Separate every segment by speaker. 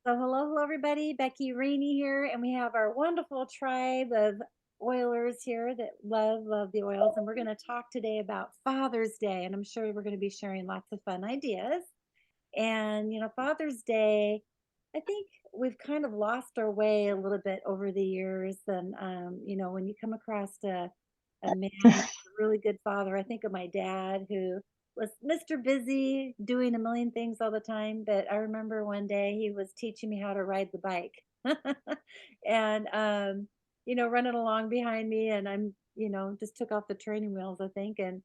Speaker 1: So hello everybody. Becky, Raney here, and we have our wonderful tribe of oilers here that love the oils, and we're going to talk today about Father's Day, and I'm sure we're going to be sharing lots of fun ideas. And Father's Day, I think we've kind of lost our way a little bit over the years, and when you come across a man that's a really good father, I think of my dad who was Mr. Busy doing a million things all the time. But I remember one day he was teaching me how to ride the bike. And running along behind me, and I'm just took off the training wheels, I think, and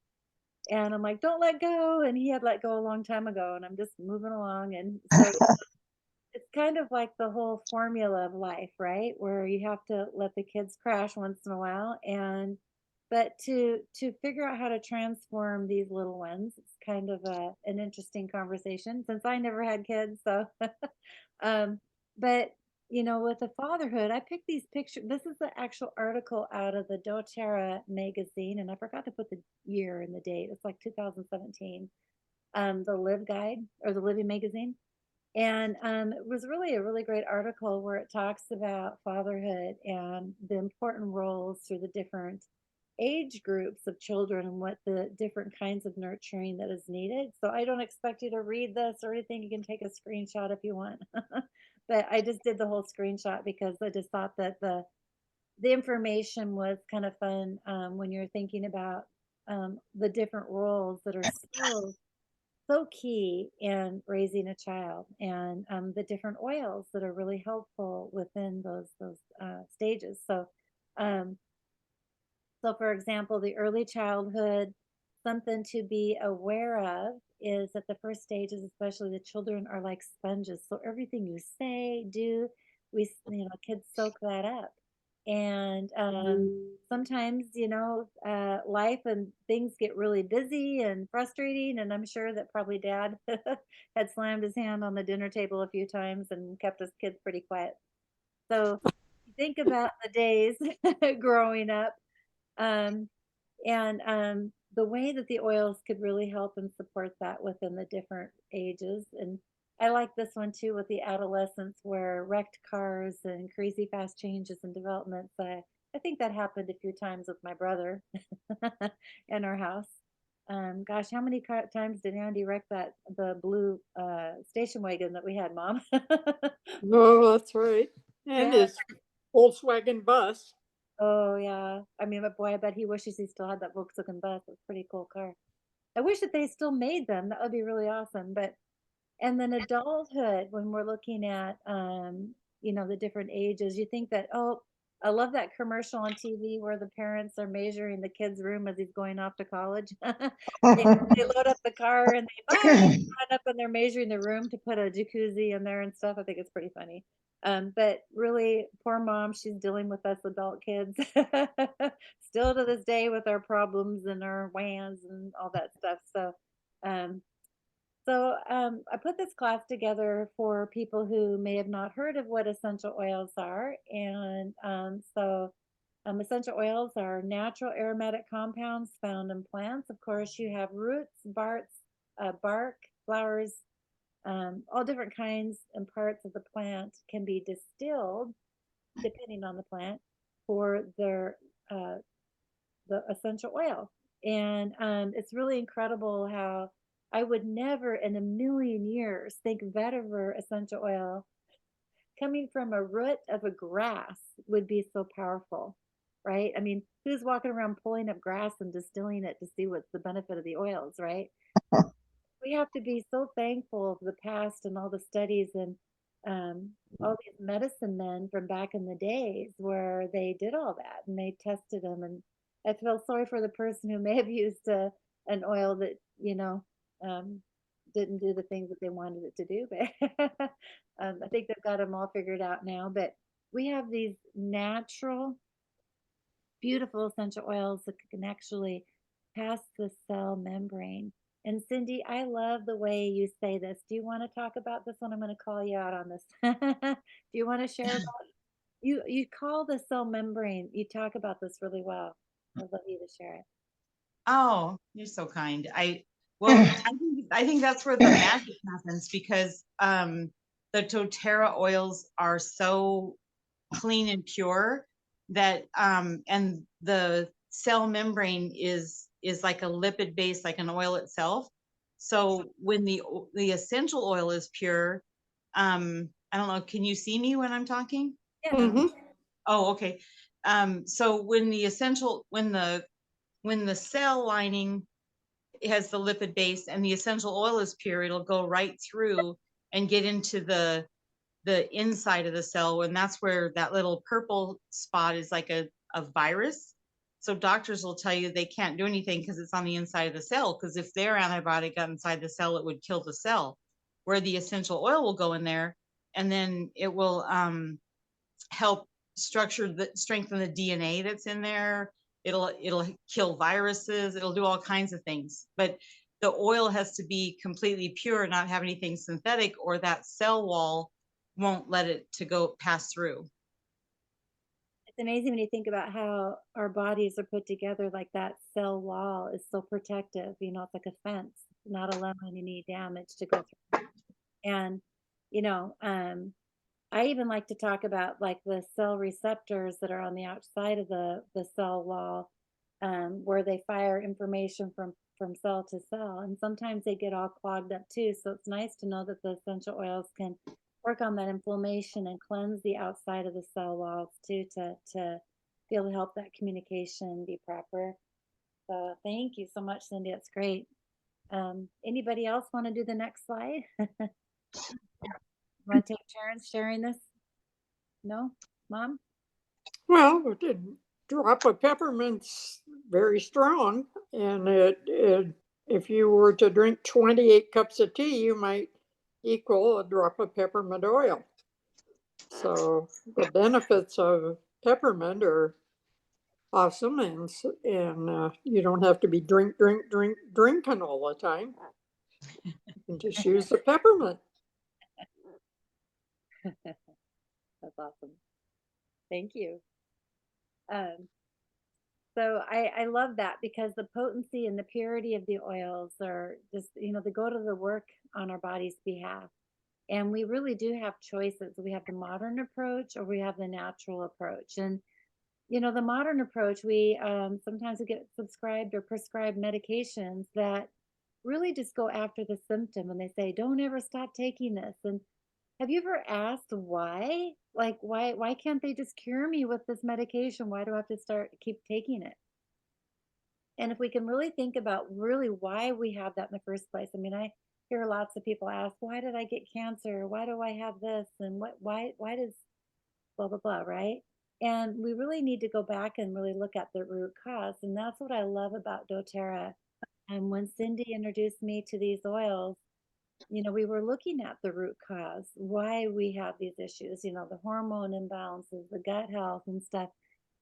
Speaker 1: I'm like, don't let go. And he had let go a long time ago, and I'm just moving along. And so it's kind of like the whole formula of life, right? Where you have to let the kids crash once in a while. And but to figure out how to transform these little ones, it's kind of an interesting conversation since I never had kids. So um but with the fatherhood, I picked these pictures. This is the actual article out of the doTERRA magazine, and I forgot to put the year and the date. It's like 2017. The Live Guide, or the Living magazine. And it was really a really great article where it talks about fatherhood and the important roles through the different age groups of children and what the different kinds of nurturing that is needed. So I don't expect you to read this or anything. You can take a screenshot if you want. But I just did the whole screenshot because I just thought that the information was kind of fun, when you're thinking about the different roles that are so key in raising a child, and the different oils that are really helpful within those stages. Um, so for example, the early childhood, something to be aware of is that the first stages, especially the children, are like sponges. So everything you say, do, kids soak that up. And sometimes, life and things get really busy and frustrating. And I'm sure that probably dad had slammed his hand on the dinner table a few times and kept his kids pretty quiet. So think about the days growing up, um, and the way that the oils could really help and support that within the different ages. And I like this one too with the adolescents, where wrecked cars and crazy fast changes and developments. I think that happened a few times with my brother in our house. Gosh, how many times did Andy wreck the blue station wagon that we had, Mom?
Speaker 2: No, that's right. And
Speaker 1: Yeah.
Speaker 2: his Volkswagen bus.
Speaker 1: Oh yeah. I mean, but boy, I bet he wishes he still had that Volkswagen bus. It's a pretty cool car. I wish that they still made them. That would be really awesome. But and then adulthood, when we're looking at the different ages, you think that, oh, I love that commercial on TV where the parents are measuring the kid's room as he's going off to college. They load up the car and they bye run up and they're measuring the room to put a jacuzzi in there and stuff. I think it's pretty funny. But really, poor mom, she's dealing with us adult kids still to this day with our problems and our whans and all that stuff. Um, I put this class together for people who may have not heard of what essential oils are. And essential oils are natural aromatic compounds found in plants. Of course, you have roots, bark, flowers, all different kinds and parts of the plant can be distilled, depending on the plant, for uh, the essential oil. And it's really incredible how I would never in a million years think vetiver essential oil coming from a root of a grass would be so powerful, right? I mean, who's walking around pulling up grass and distilling it to see what's the benefit of the oils, right? We have to be so thankful of the past and all the studies and all these medicine men from back in the days where they did all that and they tested them. And I feel sorry for the person who may have used an oil that um, didn't do the things that they wanted it to do. But I think they've got them all figured out now. But we have these natural, beautiful essential oils that can actually pass the cell membrane. And Cindy, I love the way you say this. Do you want to talk about this one? I'm going to call you out on this. Do you want to share about you call the cell membrane? You talk about this really well. I'd love you to share it.
Speaker 3: Oh, you're so kind. Well, I think that's where the magic happens because the doTERRA oils are so clean and pure that and the cell membrane is like a lipid base, like an oil itself. So when the essential oil is pure, I don't know, can you see me when I'm talking?
Speaker 1: Yeah.
Speaker 2: Mhm.
Speaker 3: Oh, okay. So when the essential when the cell lining has the lipid base and the essential oil is pure, it'll go right through and get into the inside of the cell, and that's where that little purple spot is like a virus. So doctors will tell you they can't do anything because it's on the inside of the cell, because if their antibiotic got inside the cell, it would kill the cell. Where the essential oil will go in there, and then it will help strengthen the DNA that's in there. It'll kill viruses. It'll do all kinds of things. But the oil has to be completely pure, not have anything synthetic, or that cell wall won't let it to go pass through.
Speaker 1: It's amazing when you think about how our bodies are put together, like that cell wall is so protective. It's like a fence, not allowing any damage to go through. And, you know, I even like to talk about like the cell receptors that are on the outside of the cell wall, where they fire information from cell to cell, and sometimes they get all clogged up too. So it's nice to know that the essential oils can work on that inflammation and cleanse the outside of the cell walls too, to be able to help that communication be proper. So thank you so much, Cindy. It's great. Anybody else want to do the next slide? Want to take turns sharing this? No, Mom?
Speaker 2: Well, a drop of peppermint's very strong, and if you were to drink 28 cups of tea, you might equal a drop of peppermint oil. So the benefits of peppermint are awesome, and you don't have to be drinking all the time. You can just use the peppermint.
Speaker 1: That's awesome. Thank you. Um, so I love that because the potency and the purity of the oils are just, they go to the work on our body's behalf. And we really do have choices. We have the modern approach or we have the natural approach. And, the modern approach, we sometimes we get subscribed or prescribed medications that really just go after the symptom and they say, don't ever stop taking this. And have you ever asked why? Like why can't they just cure me with this medication? Why do I have to keep taking it? And if we can really think about really why we have that in the first place. I mean, I hear lots of people ask, why did I get cancer? Why do I have this? And why does blah blah blah, right? And we really need to go back and really look at the root cause. And that's what I love about doTERRA. And when Cindy introduced me to these oils, we were looking at the root cause, why we have these issues, the hormone imbalances, the gut health and stuff.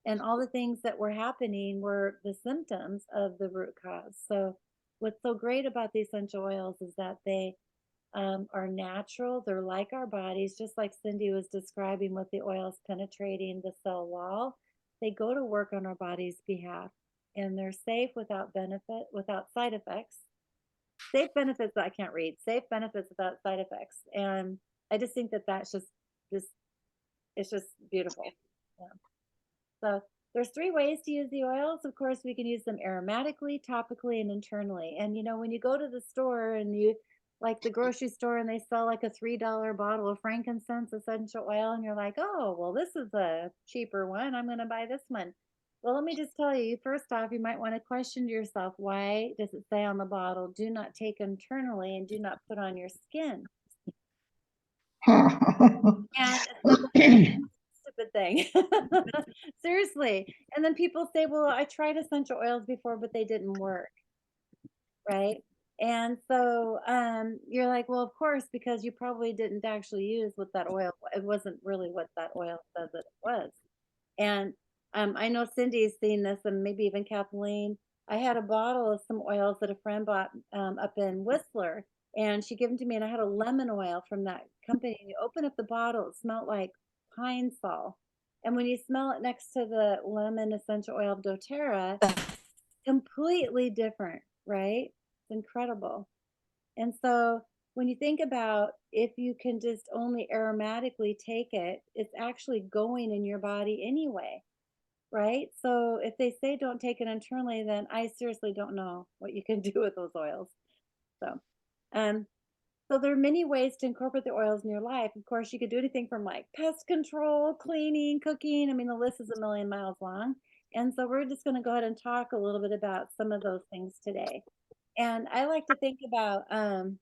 Speaker 1: And all the things that were happening were the symptoms of the root cause. So, what's so great about the essential oils is that they are natural. They're like our bodies, just like Cindy was describing with the oils penetrating the cell wall. They go to work on our body's behalf and they're safe without side effects. Safe benefits that I can't read, safe benefits without side effects. And I just think that that's just it's just beautiful. Yeah. So there's three ways to use the oils. Of course, we can use them aromatically, topically, and internally. And when you go to the store and you like the grocery store and they sell like a $3 bottle of frankincense essential oil, and you're like, oh, well, this is a cheaper one. I'm going to buy this one. Well, let me just tell you, first off, you might want to question to yourself, why does it say on the bottle, do not take internally and do not put on your skin? And it's the stupid thing. Seriously. And then people say, well, I tried essential oils before, but they didn't work. Right. And so you're like, well, of course, because you probably didn't actually use what that oil, it wasn't really what that oil said that it was. And I know Cindy's seen this, and maybe even Kathleen. I had a bottle of some oils that a friend bought up in Whistler, and she gave them to me, and I had a lemon oil from that company. And you open up the bottle, it smelled like pine sol. And when you smell it next to the lemon essential oil of doTERRA, completely different, right? It's incredible. And so when you think about if you can just only aromatically take it, it's actually going in your body anyway, right? So if they say don't take it internally, then I seriously don't know what you can do with those oils. So, um, so there are many ways to incorporate the oils in your life. Of course, you could do anything from like pest control, cleaning, cooking. I mean, the list is a million miles long. And so we're just going to go ahead and talk a little bit about some of those things today. And I like to think about um,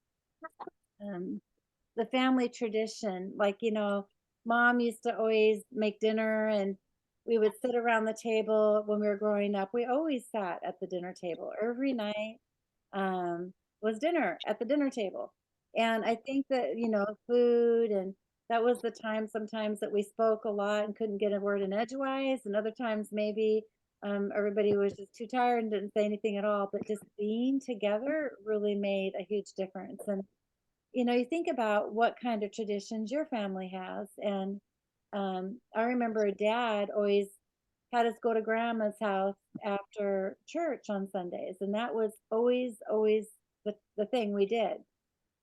Speaker 1: the family tradition. Like, mom used to always make dinner and we would sit around the table when we were growing up. We always sat at the dinner table every night, was dinner at the dinner table. And I think that, food, and that was the time sometimes that we spoke a lot and couldn't get a word in edgewise. And other times maybe everybody was just too tired and didn't say anything at all. But just being together really made a huge difference. And you think about what kind of traditions your family has. And I remember dad always had us go to grandma's house after church on Sundays. And that was always, always the thing we did.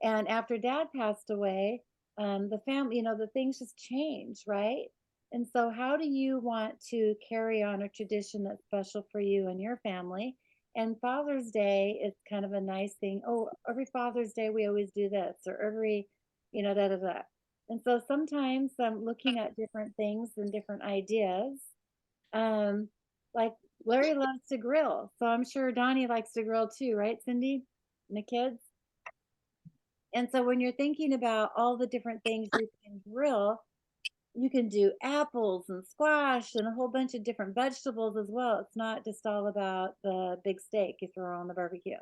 Speaker 1: And after dad passed away, the family, the things just changed, right? And so, how do you want to carry on a tradition that's special for you and your family? And Father's Day is kind of a nice thing. Oh, every Father's Day we always do this, or every, da da da. And so sometimes I'm looking at different things and different ideas. Um, like Larry loves to grill, so I'm sure Donnie likes to grill too, right, Cindy? And the kids. And so when you're thinking about all the different things you can grill, you can do apples and squash and a whole bunch of different vegetables as well. It's not just all about the big steak you throw on the barbecue.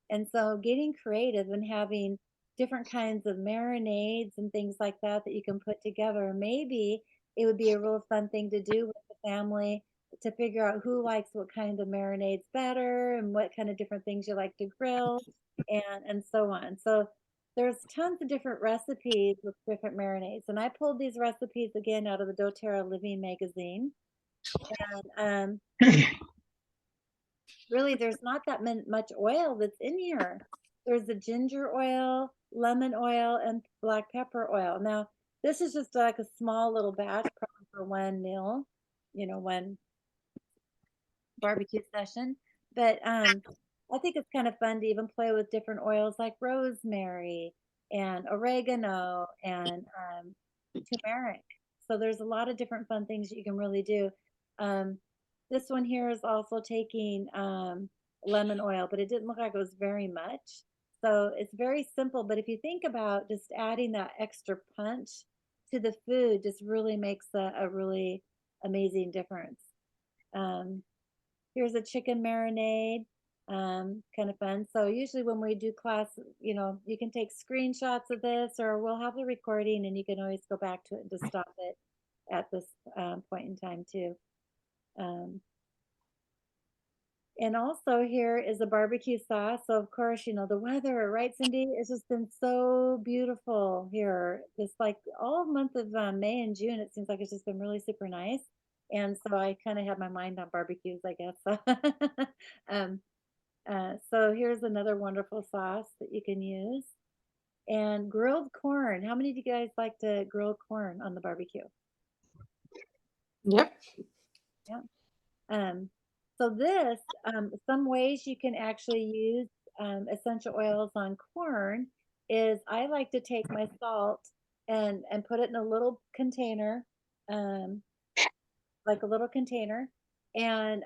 Speaker 1: And so getting creative and having different kinds of marinades and things like that that you can put together, maybe it would be a real fun thing to do with the family to figure out who likes what kind of marinades better and what kind of different things you like to grill and so on. So there's tons of different recipes with different marinades. And I pulled these recipes again out of the doTERRA Living magazine. And really, there's not that much oil that's in here. There's the ginger oil, lemon oil, and black pepper oil. Now, this is just like a small little batch, probably for one meal, one barbecue session. But I think it's kind of fun to even play with different oils like rosemary and oregano and turmeric. So there's a lot of different fun things that you can really do. Um, this one here is also taking lemon oil, but it didn't look like it was very much. So it's very simple. But if you think about just adding that extra punch to the food, just really makes a really amazing difference. Um, Here's a chicken marinade, kind of fun. So usually when we do class, you can take screenshots of this, or we'll have the recording and you can always go back to it and just stop it at this point in time too. And also here is a barbecue sauce. So of course, the weather, right, Cindy? It's just been so beautiful here. This like all month of May and June, it seems like it's just been really super nice. And so I kind of had my mind on barbecues, I guess. um, so here's another wonderful sauce that you can use. And grilled corn. How many of you guys like to grill corn on the barbecue?
Speaker 2: Yep.
Speaker 1: Yeah. So this, some ways you can actually use essential oils on corn is I like to take my salt and put it in a little container, um, like a little container, and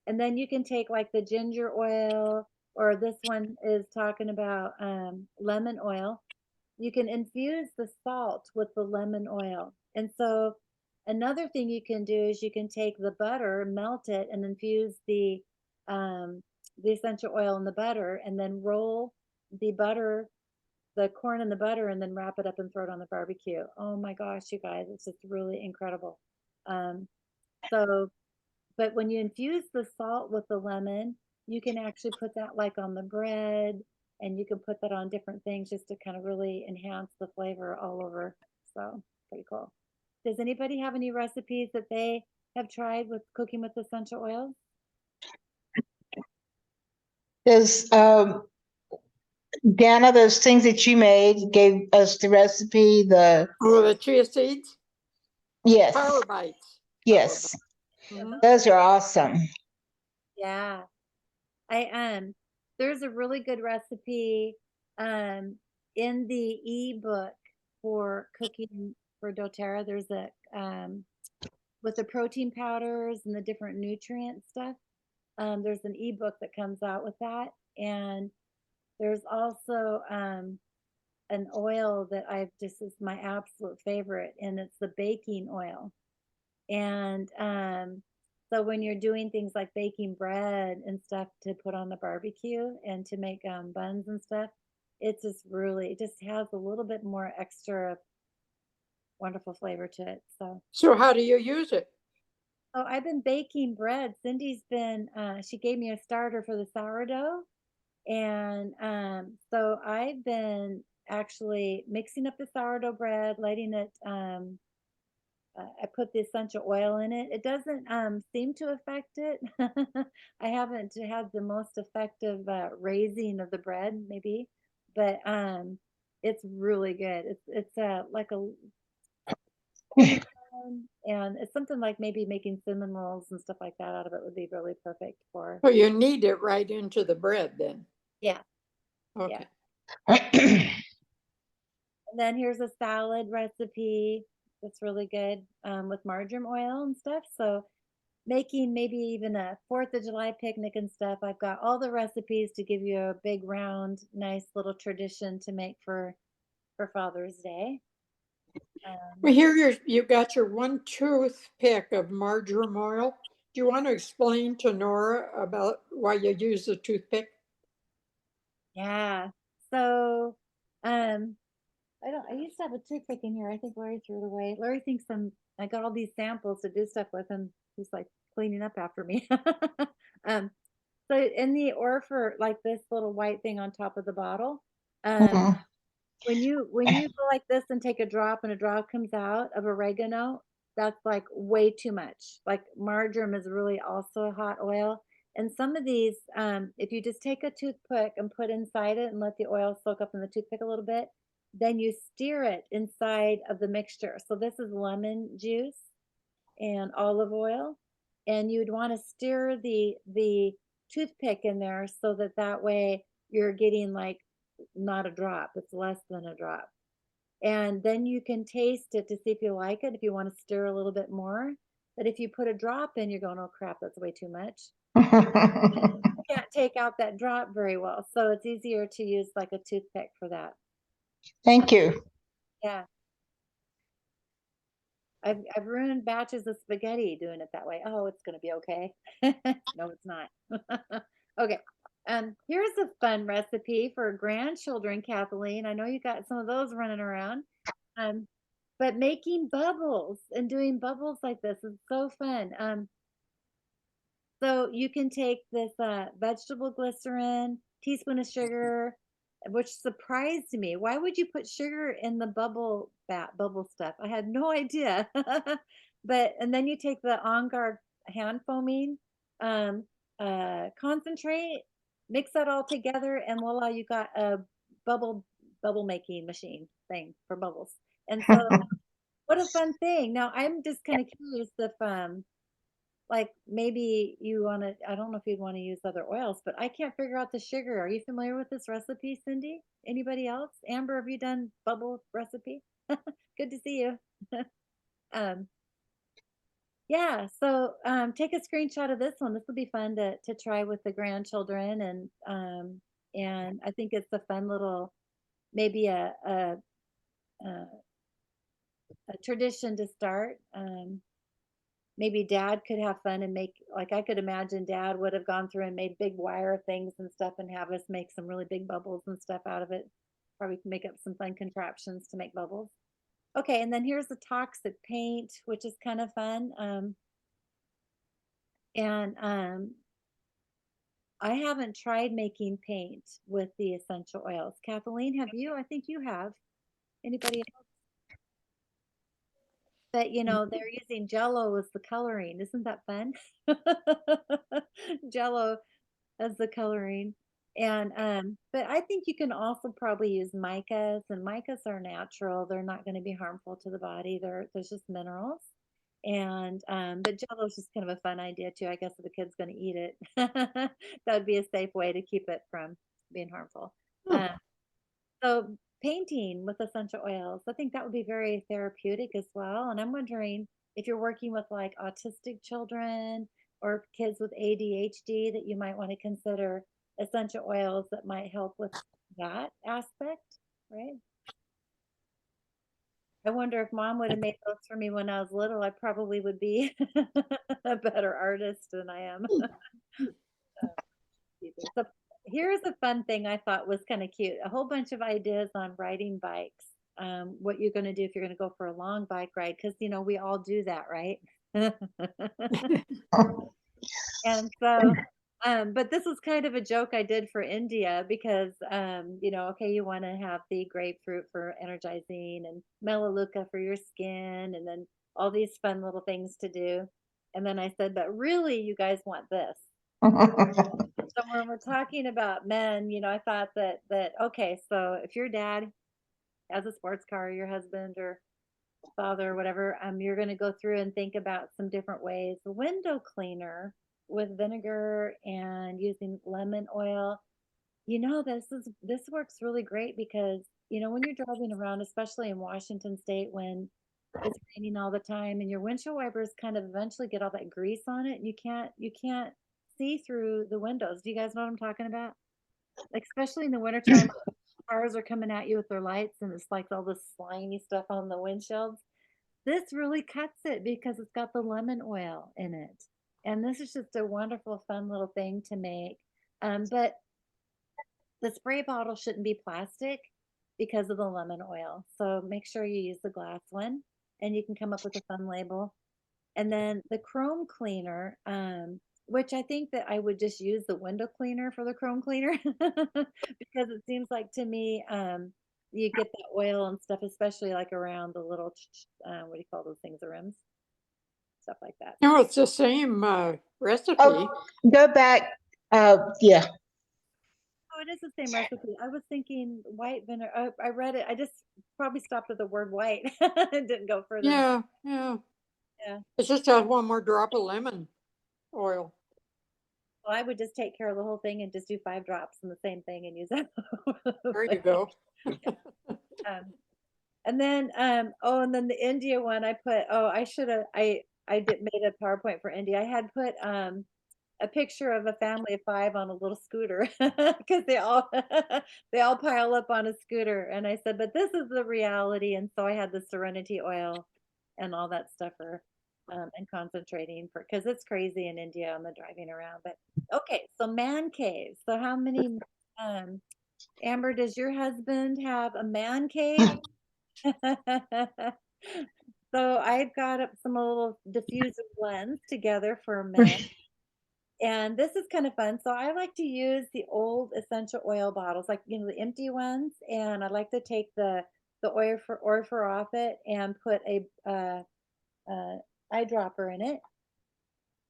Speaker 1: then you can take like the ginger oil, or this one is talking about lemon oil. You can infuse the salt with the lemon oil. And so another thing you can do is you can take the butter, melt it, and infuse the essential oil in the butter, and then roll the butter, the corn in the butter, and then wrap it up and throw it on the barbecue. Oh my gosh, you guys, it's just really incredible. Um, so but when you infuse the salt with the lemon, you can actually put that like on the bread, and you can put that on different things just to kind of really enhance the flavor all over. So pretty cool. Does anybody have any recipes that they have tried with cooking with essential oils?
Speaker 4: Does Dana, those things that you made gave us the recipe.
Speaker 2: Oh, the chia seeds?
Speaker 4: Yes,
Speaker 2: Power bites.
Speaker 4: yes,
Speaker 2: Mhm.
Speaker 4: those are awesome.
Speaker 1: Yeah. There's a really good recipe um in the ebook for cooking for doTERRA. There's a with the protein powders and the different nutrient stuff. There's an ebook that comes out with that. And there's also an oil that I've just is my absolute favorite, and it's the baking oil. And so when you're doing things like baking bread and stuff to put on the barbecue and to make buns and stuff, it's just really, it just has a little bit more extra wonderful flavor to it.
Speaker 2: So how do you use it?
Speaker 1: Oh, I've been baking bread. Cindy's been, she gave me a starter for the sourdough. And so I've been actually mixing up the sourdough bread, letting it I put the essential oil in it. It doesn't seem to affect it. I haven't had the most effective raising of the bread, maybe, but it's really good. It's like a cinnamon, and it's something like maybe making cinnamon rolls and stuff like that out of it would be really perfect for.
Speaker 2: So you knead it right into the bread then?
Speaker 1: Yeah, yeah.
Speaker 2: Okay.
Speaker 1: And then here's a salad recipe that's really good with marjoram oil and stuff. So making maybe even a 4th of July picnic and stuff. I've got all the recipes to give you a big round, nice little tradition to make for Father's Day.
Speaker 2: Well, here you've got your one toothpick of marjoram oil. Do you want to explain to Nora about why you use the toothpick?
Speaker 1: Yeah. So, um, I used to have a toothpick in here. I think Larry threw it away. Larry thinks I got all these samples to do stuff with, and he's like cleaning up after me. um, so in the Orpher, like this little white thing on top of the bottle,
Speaker 4: Mhm.
Speaker 1: when you go like this and take a drop and a drop comes out of oregano, that's like way too much. Like marjoram is really also a hot oil. And some of these, if you just take a toothpick and put inside it and let the oil soak up in the toothpick a little bit, then you steer it inside of the mixture. So this is lemon juice and olive oil, and you'd want to stir the toothpick in there so that that way you're getting like not a drop, it's less than a drop. And then you can taste it to see if you like it, if you want to stir a little bit more. But if you put a drop in, you're going, oh crap, that's way too much. You can't take out that drop very well, so it's easier to use like a toothpick for that.
Speaker 4: Thank you.
Speaker 1: Yeah. I've ruined batches of spaghetti doing it that way. Oh, it's gonna be okay. No, it's not. Okay. Here's a fun recipe for grandchildren, Kathleen. I know you got some of those running around. Um, but making bubbles and doing bubbles like this is so fun. So you can take this vegetable glycerin, teaspoon of sugar, which surprised me. Why would you put sugar in the bubble stuff? I had no idea. But and then you take the On Guard hand foaming um, concentrate, mix that all together, and voila, you got a bubble making machine thing for bubbles. And so, what a fun thing! Now I'm just kind of curious if like maybe you want to, I don't know if you'd want to use other oils, but I can't figure out the sugar. Are you familiar with this recipe, Cindy? Anybody else? Amber, have you done bubble recipe? Good to see you. um, yeah, so take a screenshot of this one. This will be fun to try with the grandchildren, and I think it's a fun little maybe a tradition to start. Maybe dad could have fun and make, like I could imagine dad would have gone through and made big wire things and stuff and have us make some really big bubbles and stuff out of it. Probably make up some fun contraptions to make bubbles. Okay, and then here's the toxic paint, which is kind of fun. And I haven't tried making paint with the essential oils. Kathleen, have you? I think you have. Anybody else? But they're using Jello as the coloring. Isn't that fun? Jello as the coloring. And but I think you can also probably use micas, and micas are natural. They're not going to be harmful to the body. There's just minerals. And but Jello is just kind of a fun idea too. I guess if the kid's going to eat it, that would be a safe way to keep it from being harmful.
Speaker 2: Hmm.
Speaker 1: Uh, so painting with essential oils, I think that would be very therapeutic as well. And I'm wondering if you're working with like autistic children or kids with ADHD that you might want to consider essential oils that might help with that aspect, right? I wonder if mom would have made those for me when I was little, I probably would be a better artist than I am. So here's a fun thing I thought was kind of cute. A whole bunch of ideas on riding bikes. What you're going to do if you're going to go for a long bike ride, because we all do that, right? And so, but this was kind of a joke I did for India because, okay, you want to have the grapefruit for energizing and melaleuca for your skin, and then all these fun little things to do. And then I said, but really, you guys want this. So when we're talking about men, I thought that okay, so if your dad has a sports car, or your husband or father or whatever, you're going to go through and think about some different ways. The window cleaner with vinegar and using lemon oil. This works really great because when you're driving around, especially in Washington State, when it's raining all the time and your windshield wipers kind of eventually get all that grease on it, and you can't see through the windows. Do you guys know what I'm talking about? Like especially in the wintertime, cars are coming at you with their lights and it's like all this slimy stuff on the windshields. This really cuts it because it's got the lemon oil in it. And this is just a wonderful, fun little thing to make. But the spray bottle shouldn't be plastic because of the lemon oil. So make sure you use the glass one and you can come up with a fun label. And then the chrome cleaner, which I think that I would just use the window cleaner for the chrome cleaner because it seems like to me, you get the oil and stuff, especially like around the little, what do you call those things, the rims, stuff like that.
Speaker 2: No, it's the same recipe.
Speaker 4: Oh, go back. Yeah.
Speaker 1: Oh, it is the same recipe. I was thinking white vinegar. I read it. I just probably stopped at the word white and didn't go further.
Speaker 2: Yeah, yeah.
Speaker 1: Yeah.
Speaker 2: It's just add one more drop of lemon oil.
Speaker 1: Well, I would just take care of the whole thing and just do 5 drops and the same thing and use that.
Speaker 2: There you go.
Speaker 1: Um, and then, and then the India one I put, I should have, I did made a PowerPoint for India. I had put, a picture of a family of 5 on a little scooter because they all they all pile up on a scooter. And I said, but this is the reality. And so I had the Serenity oil and all that stuff for and concentrating for because it's crazy in India on the driving around. But okay, so man cave. So how many Amber, does your husband have a man cave? So I've got up some little diffuser blends together for men. And this is kind of fun. So I like to use the old essential oil bottles, like the empty ones, and I like to take the oil for off it and put a eyedropper in it.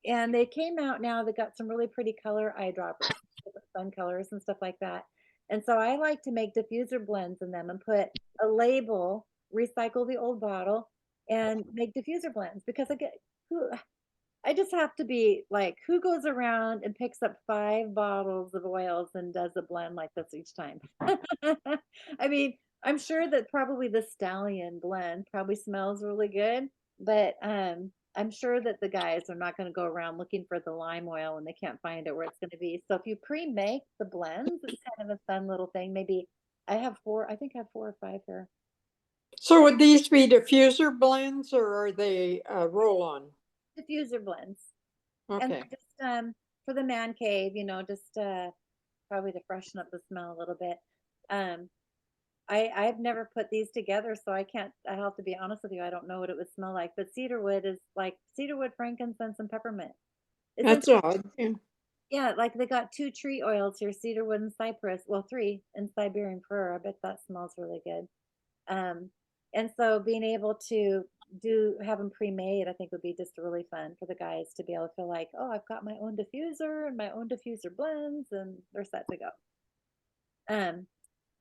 Speaker 1: And they came out now. They got some really pretty color eyedroppers, different fun colors and stuff like that. And so I like to make diffuser blends in them and put a label, recycle the old bottle, and make diffuser blends because I just have to be like, who goes around and picks up 5 bottles of oils and does a blend like this each time? I mean, I'm sure that probably the Stallion blend probably smells really good, but I'm sure that the guys are not going to go around looking for the lime oil and they can't find it where it's going to be. So if you pre-make the blends, it's kind of a fun little thing. Maybe I think I have 4 or 5 here.
Speaker 2: So would these be diffuser blends or are they roll-on?
Speaker 1: Diffuser blends. And
Speaker 2: Okay.
Speaker 1: just for the man cave, just probably to freshen up the smell a little bit. Um, I've never put these together, so I can't. I have to be honest with you. I don't know what it would smell like. But cedarwood is like cedarwood, frankincense, and peppermint.
Speaker 2: That's
Speaker 1: Essentially,
Speaker 2: odd. Yeah.
Speaker 1: yeah, like they got 2 tree oils here: cedarwood and cypress. Well, 3 and Siberian fir. I bet that smells really good. Um, and so being able to have them pre-made, I think would be just really fun for the guys to be able to feel like, oh, I've got my own diffuser and my own diffuser blends, and they're set to go. Um,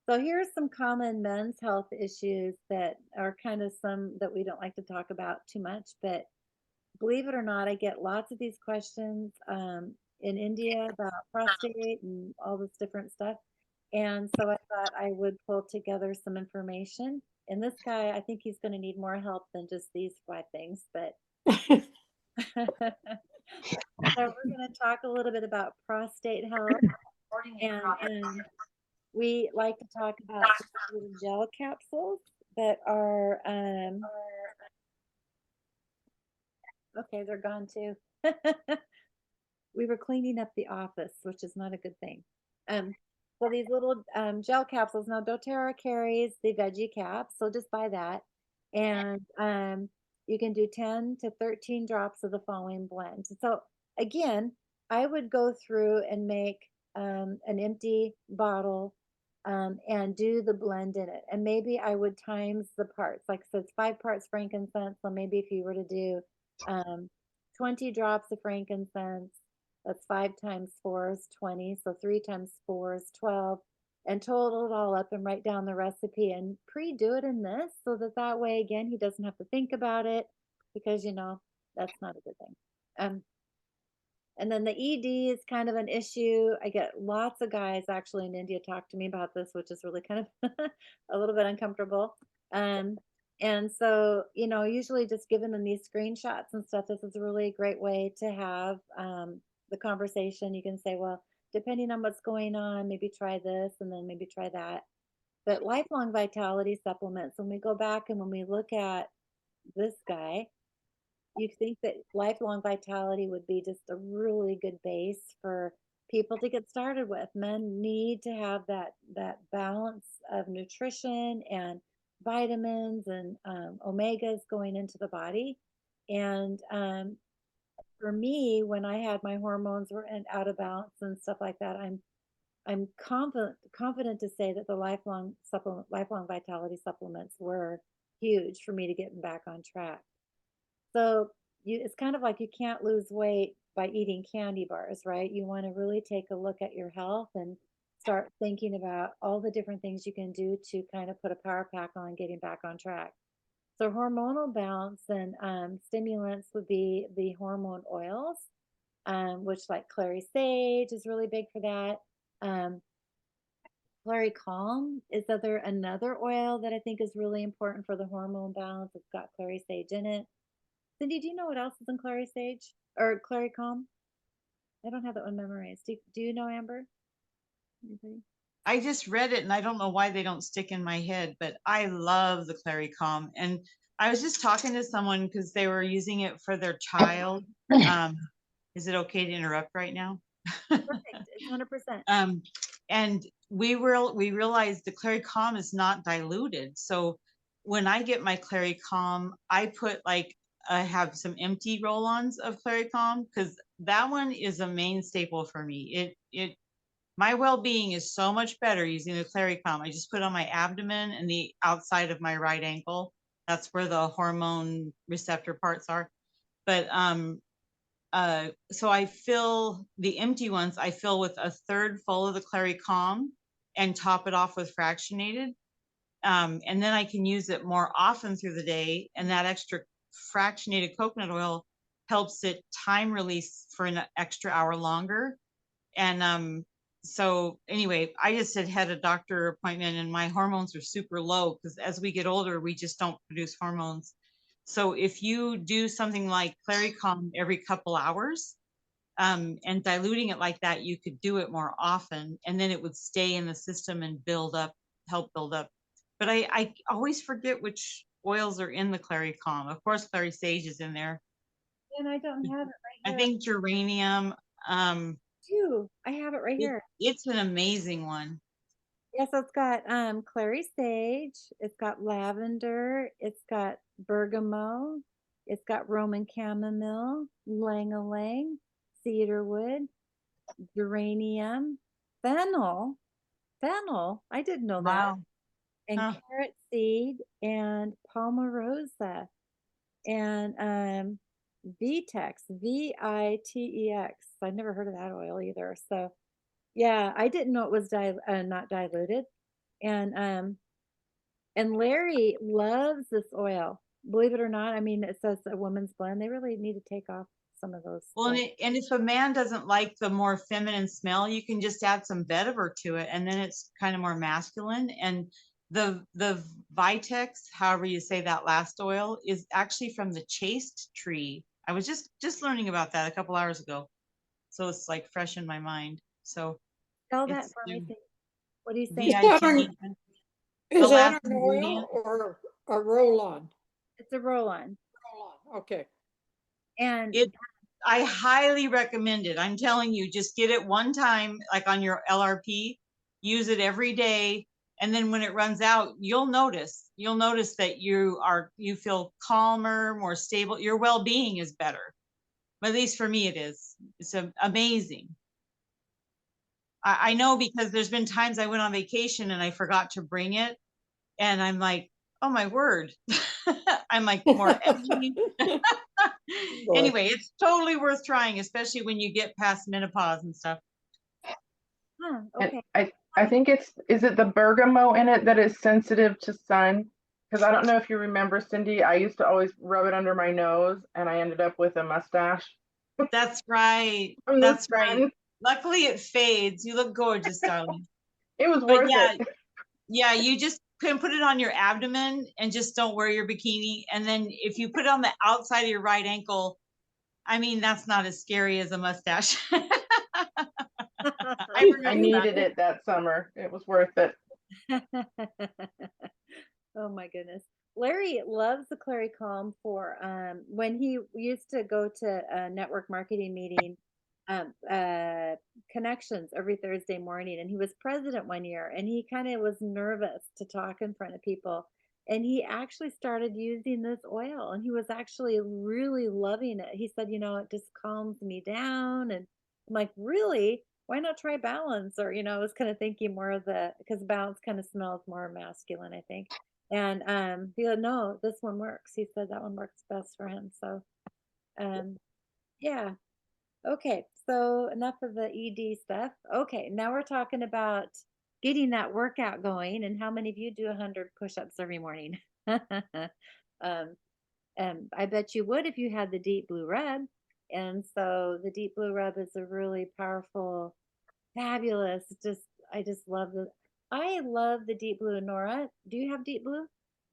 Speaker 1: so here's some common men's health issues that are kind of some that we don't like to talk about too much, but believe it or not, I get lots of these questions in India about prostate and all this different stuff. And so I thought I would pull together some information. And this guy, I think he's going to need more help than just these 5 things. But so we're going to talk a little bit about prostate health. And we like to talk about little gel capsules that are, okay, they're gone too. We were cleaning up the office, which is not a good thing. Um, so these little gel capsules. Now, doTERRA carries the veggie cap, so just buy that, and you can do 10 to 13 drops of the following blend. So again, I would go through and make an empty bottle and do the blend in it, and maybe I would times the parts. Like so, it's 5 parts frankincense. So maybe if you were to do 20 drops of frankincense, that's 5 times 4 is 20. So 3 times 4 is 12. And total it all up and write down the recipe and pre-do it in this so that that way, again, he doesn't have to think about it because, that's not a good thing. And then the ED is kind of an issue. I get lots of guys actually in India talk to me about this, which is really kind of a little bit uncomfortable. And so, usually just giving them these screenshots and stuff, this is a really great way to have the conversation. You can say, well, depending on what's going on, maybe try this and then maybe try that. But lifelong vitality supplements, when we go back and when we look at this guy, you think that lifelong vitality would be just a really good base for people to get started with. Men need to have that balance of nutrition and vitamins and omegas going into the body. And for me, when I had my hormones were out of balance and stuff like that, I'm confident to say that the lifelong vitality supplements were huge for me to get back on track. So it's kind of like you can't lose weight by eating candy bars, right? You want to really take a look at your health and start thinking about all the different things you can do to kind of put a power pack on getting back on track. So hormonal balance and stimulants would be the hormone oils, which like clary sage is really big for that. Clary calm is another oil that I think is really important for the hormone balance. It's got clary sage in it. Cindy, do you know what else is in clary sage or clary calm? I don't have that one memorized. Do you know, Amber? Anybody?
Speaker 3: I just read it and I don't know why they don't stick in my head, but I love the Clary Calm. And I was just talking to someone because they were using it for their child. Is it okay to interrupt right now?
Speaker 1: Perfect. It's 100%.
Speaker 3: And we realized the Clary Calm is not diluted. So when I get my Clary Calm, I put I have some empty roll-ons of Clary Calm because that one is a main staple for me. My well-being is so much better using the Clary Calm. I just put it on my abdomen and the outside of my right ankle. That's where the hormone receptor parts are. But so I fill the empty ones, I fill with a third full of the Clary Calm and top it off with fractionated. And then I can use it more often through the day. And that extra fractionated coconut oil helps it time release for an extra hour longer. And so anyway, I just had a doctor appointment and my hormones are super low because as we get older, we just don't produce hormones. So if you do something like Clary Calm every couple hours, and diluting it like that, you could do it more often and then it would stay in the system and help build up. But I always forget which oils are in the Clary Calm. Of course, Clary Sage is in there.
Speaker 1: And I don't have it
Speaker 3: I
Speaker 1: right here.
Speaker 3: think geranium.
Speaker 1: I have it right here.
Speaker 3: It's an amazing one.
Speaker 1: Yes, so it's got clary sage, it's got lavender, it's got bergamot, it's got Roman chamomile, lang-a-lang, cedarwood, geranium, fennel. Fennel, I didn't know that.
Speaker 3: Wow.
Speaker 1: And
Speaker 3: Huh.
Speaker 1: carrot seed and palmarosa and Vitex, Vitex. I've never heard of that oil either. So Yeah, I didn't know it was not diluted. And and Larry loves this oil. Believe it or not, I mean, it says a woman's blend. They really need to take off some of those.
Speaker 3: Well, and if a man doesn't like the more feminine smell, you can just add some vetiver to it, and then it's kind of more masculine. And the Vitex, however you say that last oil, is actually from the chaste tree. I was just learning about that a couple hours ago, so it's like fresh in my mind. So
Speaker 1: Spell that
Speaker 3: it's
Speaker 1: for me. What are you
Speaker 2: Is
Speaker 1: saying?
Speaker 2: that
Speaker 3: VITE, the
Speaker 2: is that
Speaker 3: last
Speaker 2: an
Speaker 3: ingredient.
Speaker 2: oil or a roll-on?
Speaker 1: It's a roll-on.
Speaker 2: Roll-on, okay.
Speaker 1: And
Speaker 3: It I highly recommend it. I'm telling you, just get it one time, like on your LRP, use it every day. And then when it runs out, you'll notice that you feel calmer, more stable. Your well-being is better. At least for me, it is. It's amazing. I know because there's been times I went on vacation and I forgot to bring it. And I'm like, oh my word. I'm like more edgy.
Speaker 2: Boy.
Speaker 3: Anyway, it's totally worth trying, especially when you get past menopause and stuff.
Speaker 5: And
Speaker 1: okay.
Speaker 5: I think is it the bergamot in it that is sensitive to sun? Because I don't know if you remember, Cindy, I used to always rub it under my nose and I ended up with a mustache
Speaker 3: That's right.
Speaker 5: from the
Speaker 3: That's right.
Speaker 5: sun.
Speaker 3: Luckily it fades. You look gorgeous, darling.
Speaker 5: It was
Speaker 3: But
Speaker 5: worth
Speaker 3: yeah,
Speaker 5: it.
Speaker 3: yeah, you just can put it on your abdomen and just don't wear your bikini. And then if you put it on the outside of your right ankle, I mean, that's not as scary as a mustache. I
Speaker 5: I
Speaker 3: remember that.
Speaker 5: needed it that summer. It was worth it.
Speaker 1: Oh my goodness. Larry loves the Clary Calm for when he used to go to a network marketing meeting, connections every Thursday morning, and he was president one year, and he kind of was nervous to talk in front of people, and he actually started using this oil, and he was actually really loving it. He said, it just calms me down, and I'm like, really? Why not try balance? Or, I was kind of thinking more of because balance kind of smells more masculine, I think. And he said, no, this one works. He said that one works best for him. So um yeah. Okay. So enough of the ED stuff. Okay, now we're talking about getting that workout going, and how many of you do 100 push-ups every morning? um I bet you would if you had the deep blue rub. And so the deep blue rub is a really powerful, fabulous, I just love I love the deep blue. Nora, do you have deep blue?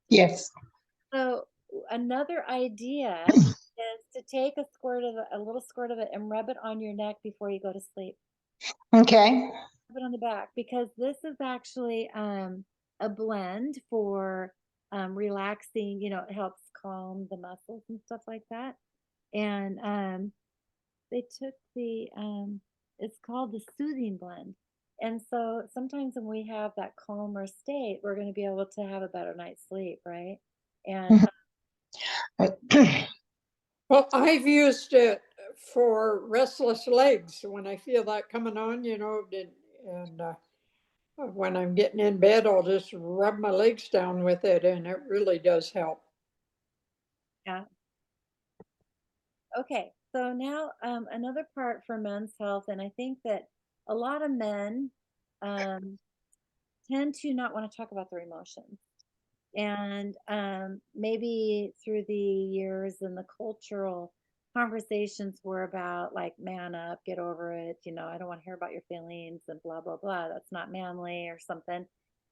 Speaker 4: Yes.
Speaker 1: So another idea is to take a little squirt of it and rub it on your neck before you go to sleep.
Speaker 4: Okay.
Speaker 1: Rub it on the back, because this is actually a blend for relaxing. It helps calm the muscles and stuff like that. And they took it's called the soothing blend. And so sometimes when we have that calmer state, we're going to be able to have a better night's sleep, right? And
Speaker 2: Well, I've used it for restless legs when I feel that coming on, and when I'm getting in bed, I'll just rub my legs down with it, and it really does help.
Speaker 1: yeah. Okay, so now another part for men's health, and I think that a lot of men um, tend to not want to talk about their emotions. And maybe through the years and the cultural conversations were about like, man up, get over it, I don't want to hear about your feelings and blah, blah, blah. That's not manly or something.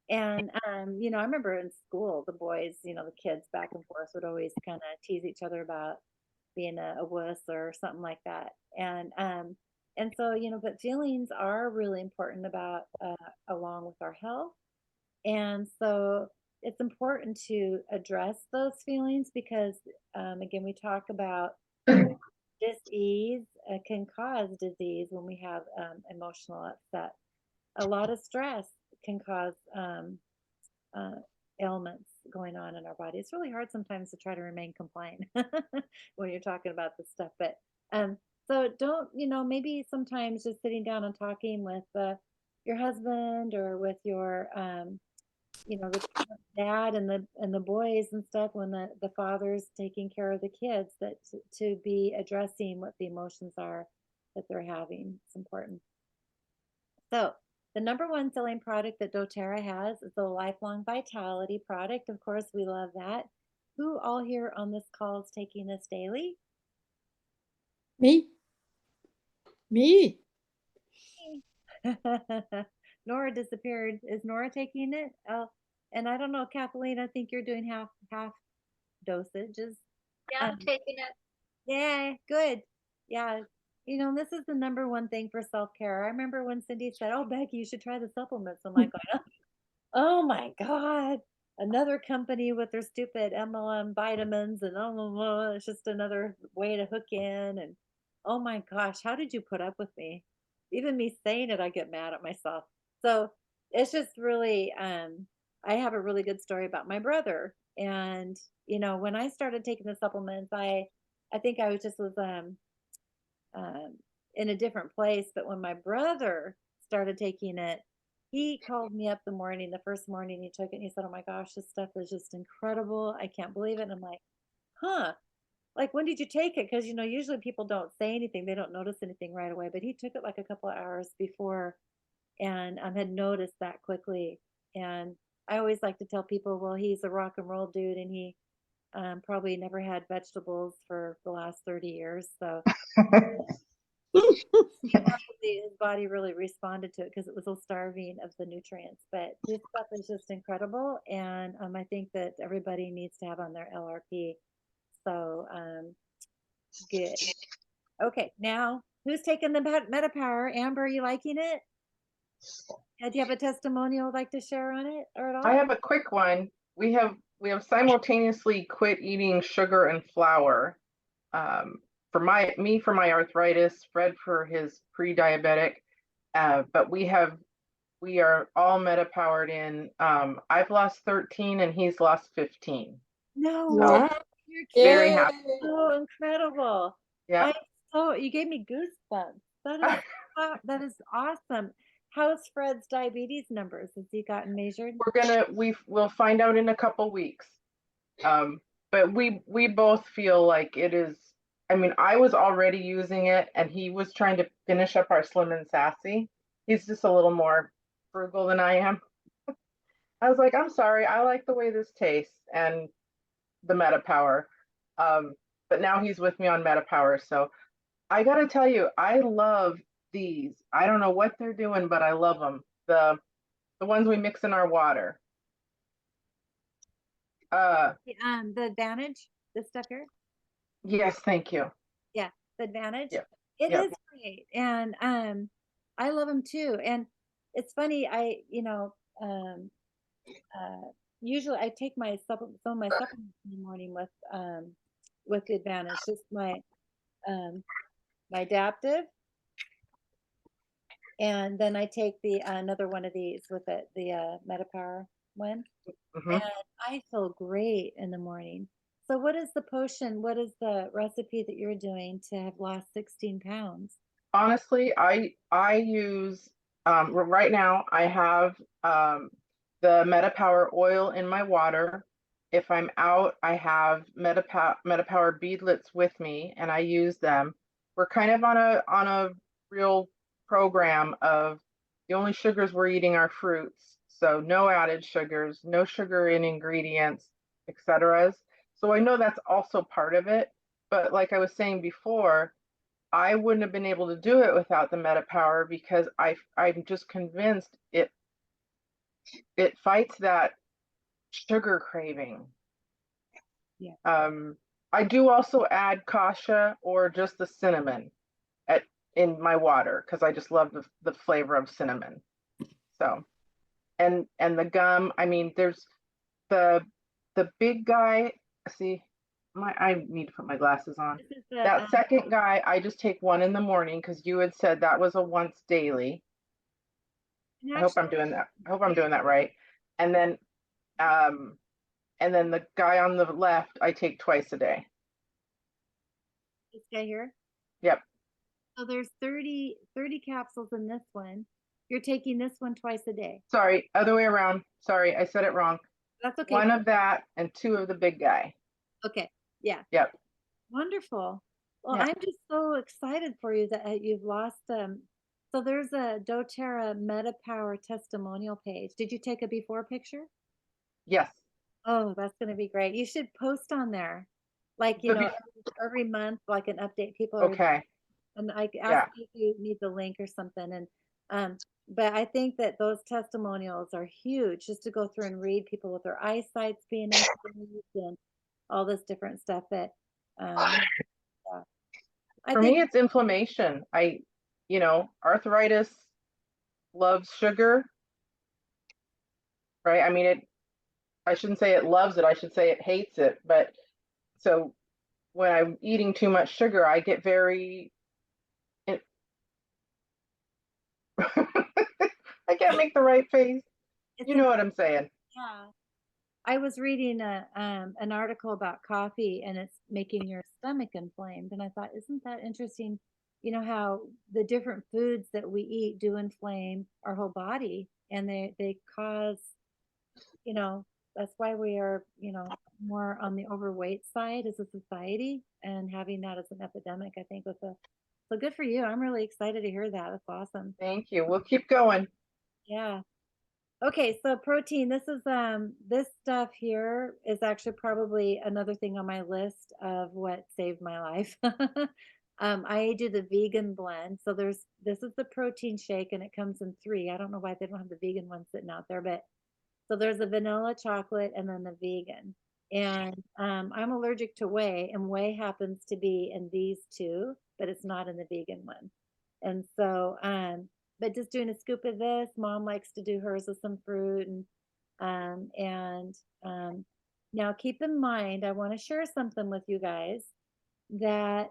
Speaker 1: And I remember in school, the boys, the kids back and forth would always kind of tease each other about being a wuss or something like that. And so, but feelings are really important about along with our health. And so it's important to address those feelings, because again, we talk about dis-ease can cause disease when we have emotional upset. A lot of stress can cause uh, ailments going on in our body. It's really hard sometimes to try to remain compliant when you're talking about this stuff. But so don't, maybe sometimes just sitting down and talking with your husband, or with your the dad and the boys and stuff, when the father's taking care of the kids, that to be addressing what the emotions are that they're having. It's important. So the number one selling product that doTERRA has is the Lifelong Vitality product. Of course, we love that. Who all here on this call is taking this daily?
Speaker 2: Me? Me?
Speaker 1: Nora disappeared. Is Nora taking it? Oh, and I don't know, Kathleen, I think you're doing half dosages.
Speaker 6: Yeah, I'm taking it.
Speaker 1: Yeah, good. Yeah. You know, this is the number one thing for self-care. I remember when Cindy said, "Oh, Becky, you should try the supplements." I'm like, oh my God, another company with their stupid MLM vitamins and it's just another way to hook in. And oh my gosh, how did you put up with me? Even me saying it, I get mad at myself. So it's just really, I have a really good story about my brother. And, you know, when I started taking the supplements, I think I was just was, um, in a different place. But when my brother started taking it, he called me up the morning, the first morning he took it, and he said, "Oh my gosh, this stuff is just incredible. I can't believe it." And I'm like, huh, like, when did you take it? Because, you know, usually people don't say anything, they don't notice anything right away. But he took it like a couple of hours before and had noticed that quickly. And I always like to tell people, well, he's a rock and roll dude and he probably never had vegetables for the last 30 years. So his body really responded to it because it was so starving of the nutrients. But this stuff is just incredible, and I think that everybody needs to have on their LRP. So good. Okay, now who's taking the MetaPower? Amber, are you liking it? Do you have a testimonial you'd like to share on it or at
Speaker 5: I
Speaker 1: all?
Speaker 5: have a quick one. We have simultaneously quit eating sugar and flour. For my arthritis, Fred for his pre-diabetic. But we are all meta-powered in. I've lost 13 and he's lost 15.
Speaker 1: No way.
Speaker 5: So
Speaker 2: Wow.
Speaker 1: You're
Speaker 5: very
Speaker 2: Yay.
Speaker 5: happy.
Speaker 1: so incredible.
Speaker 5: Yeah.
Speaker 1: You gave me goosebumps. That is awesome. How's Fred's diabetes numbers? Has he gotten measured?
Speaker 5: We'll find out in a couple weeks. But we both feel like it is. I mean, I was already using it, and he was trying to finish up our Slim and Sassy. He's just a little more frugal than I am. I was like, I'm sorry, I like the way this tastes and the Meta Power. But now he's with me on Meta Power, so I gotta tell you, I love these. I don't know what they're doing, but I love them. The ones we mix in our water.
Speaker 1: The Advantage, this stuff here.
Speaker 5: Yes, thank you.
Speaker 1: Yeah, the Advantage.
Speaker 5: Yep.
Speaker 1: It
Speaker 5: Yep.
Speaker 1: is great, and I love them too. And it's funny, usually I take my some of my supplements in the morning with the Advantage, just my adaptive, and then I take the another one of these with it, the MetaPower one,
Speaker 5: Mhm.
Speaker 1: and I feel great in the morning. So what is the potion? What is the recipe that you're doing to have lost 16 pounds?
Speaker 5: Honestly, I use right now I have the MetaPower oil in my water. If I'm out, I have MetaPower beadlets with me, and I use them. We're kind of on a real program of the only sugars we're eating are fruits, so no added sugars, no sugar in ingredients, etc. So I know that's also part of it. But like I was saying before, I wouldn't have been able to do it without the Meta Power because I'm just convinced it fights that sugar craving.
Speaker 1: Yeah.
Speaker 5: I do also add kasha or just the cinnamon in my water because I just love the flavor of cinnamon. So and the gum, I mean, there's the big guy. See, I need to put my glasses on.
Speaker 1: This is the
Speaker 5: That second guy, I just take one in the morning because you had said that was a once daily.
Speaker 1: and
Speaker 5: I hope
Speaker 1: actually,
Speaker 5: I'm doing that. I hope I'm doing that right. And then um the guy on the left I take twice a day.
Speaker 1: this guy here.
Speaker 5: Yep.
Speaker 1: So there's 30 capsules in this one. You're taking this one twice a day.
Speaker 5: Sorry, other way around. Sorry, I said it wrong.
Speaker 1: That's okay.
Speaker 5: One of that and two of the big guy.
Speaker 1: Okay. Yeah.
Speaker 5: Yep.
Speaker 1: Wonderful. Well,
Speaker 5: Yeah.
Speaker 1: I'm just so excited for you that you've lost So there's a doTERRA Meta Power testimonial page. Did you take a before picture?
Speaker 5: Yes.
Speaker 1: Oh, that's gonna be great. You should post on there. Like,
Speaker 5: The bef-
Speaker 1: every month, like an update. People are,
Speaker 5: okay.
Speaker 1: and I ask
Speaker 5: Yeah.
Speaker 1: you if you need the link or something. And but I think that those testimonials are huge just to go through and read people with their eyesights being improved and all this different stuff that yeah. I
Speaker 5: For
Speaker 1: think
Speaker 5: me, it's inflammation. Arthritis loves sugar, right? I mean, I shouldn't say it loves it. I should say it hates it. But so when I'm eating too much sugar, I get very, I can't make the right face.
Speaker 1: it's
Speaker 5: You know what I'm saying?
Speaker 1: yeah. I was reading an article about coffee and it's making your stomach inflamed. And I thought, isn't that interesting? You know how the different foods that we eat do inflame our whole body and they cause, you know, that's why we are, more on the overweight side as a society and having that as an epidemic, I think so good for you. I'm really excited to hear that. That's awesome.
Speaker 5: Thank you. We'll keep going.
Speaker 1: Yeah. Okay, so protein, this stuff here is actually probably another thing on my list of what saved my life. I do the vegan blend. So this is the protein shake and it comes in three. I don't know why they don't have the vegan one sitting out there, but so there's the vanilla chocolate and then the vegan. And I'm allergic to whey, and whey happens to be in these two, but it's not in the vegan one. And so, but just doing a scoop of this, mom likes to do hers with some fruit. And now keep in mind, I want to share something with you guys that